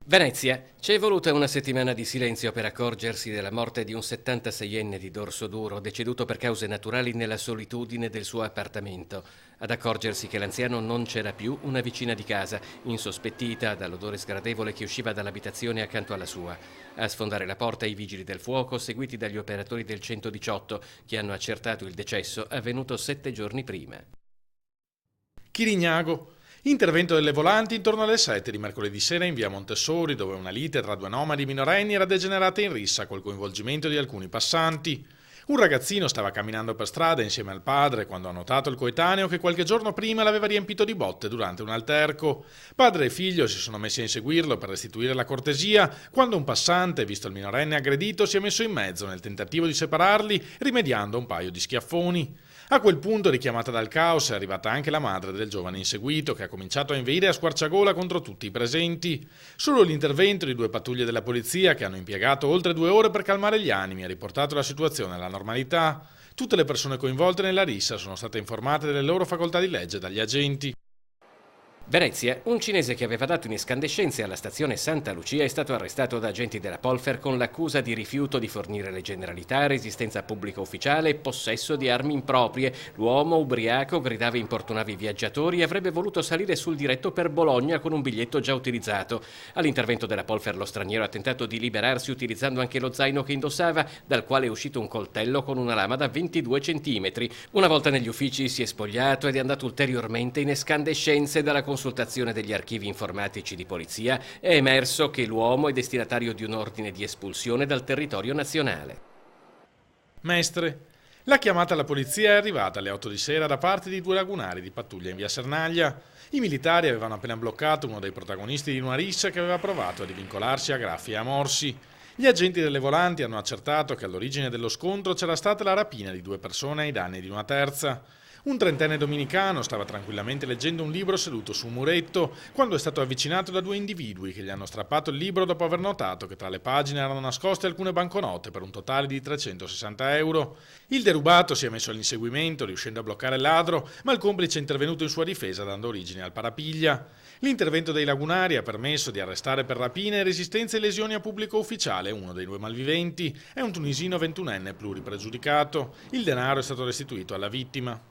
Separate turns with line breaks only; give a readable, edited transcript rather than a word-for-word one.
Venezia. Ci è voluta una settimana di silenzio per accorgersi della morte di un 76enne di Dorsoduro, deceduto per cause naturali nella solitudine del suo appartamento. Ad accorgersi che l'anziano non c'era più una vicina di casa, insospettita dall'odore sgradevole che usciva dall'abitazione accanto alla sua. A sfondare la porta i vigili del fuoco, seguiti dagli operatori del 118, che hanno accertato il decesso avvenuto 7 giorni prima.
Chirignago. Intervento delle volanti intorno alle 7 di mercoledì sera in via Montessori, dove una lite tra due nomadi minorenni era degenerata in rissa col coinvolgimento di alcuni passanti. Un ragazzino stava camminando per strada insieme al padre quando ha notato il coetaneo che qualche giorno prima l'aveva riempito di botte durante un alterco. Padre e figlio si sono messi a inseguirlo per restituire la cortesia quando un passante, visto il minorenne aggredito, si è messo in mezzo nel tentativo di separarli, rimediando un paio di schiaffoni. A quel punto, richiamata dal caos, è arrivata anche la madre del giovane inseguito, che ha cominciato a inveire a squarciagola contro tutti i presenti. Solo l'intervento di 2 pattuglie della polizia, che hanno impiegato oltre 2 ore per calmare gli animi, ha riportato la situazione alla normalità. Tutte le persone coinvolte nella rissa sono state informate delle loro facoltà di legge dagli agenti.
Venezia, un cinese che aveva dato in escandescenze alla stazione Santa Lucia è stato arrestato da agenti della Polfer con l'accusa di rifiuto di fornire le generalità, resistenza pubblica ufficiale e possesso di armi improprie. L'uomo, ubriaco, gridava e importunava i viaggiatori e avrebbe voluto salire sul diretto per Bologna con un biglietto già utilizzato. All'intervento della Polfer lo straniero ha tentato di liberarsi utilizzando anche lo zaino che indossava, dal quale è uscito un coltello con una lama da 22 centimetri. Una volta negli uffici si è spogliato ed è andato ulteriormente in escandescenze. Dalla consultazione degli archivi informatici di polizia è emerso che l'uomo è destinatario di un ordine di espulsione dal territorio nazionale.
Mestre. La chiamata alla polizia è arrivata alle 8 di sera da parte di 2 lagunari di pattuglia in via Sernaglia. I militari avevano appena bloccato uno dei protagonisti di una rissa che aveva provato a divincolarsi a graffi e a morsi. Gli agenti delle volanti hanno accertato che all'origine dello scontro c'era stata la rapina di 2 persone ai danni di una terza. Un trentenne dominicano stava tranquillamente leggendo un libro seduto su un muretto quando è stato avvicinato da 2 individui che gli hanno strappato il libro dopo aver notato che tra le pagine erano nascoste alcune banconote per un totale di 360 euro. Il derubato si è messo all'inseguimento, riuscendo a bloccare il ladro, ma il complice è intervenuto in sua difesa dando origine al parapiglia. L'intervento dei lagunari ha permesso di arrestare per rapina e resistenza e lesioni a pubblico ufficiale uno dei 2 malviventi. È un tunisino 21enne pluripregiudicato. Il denaro è stato restituito alla vittima.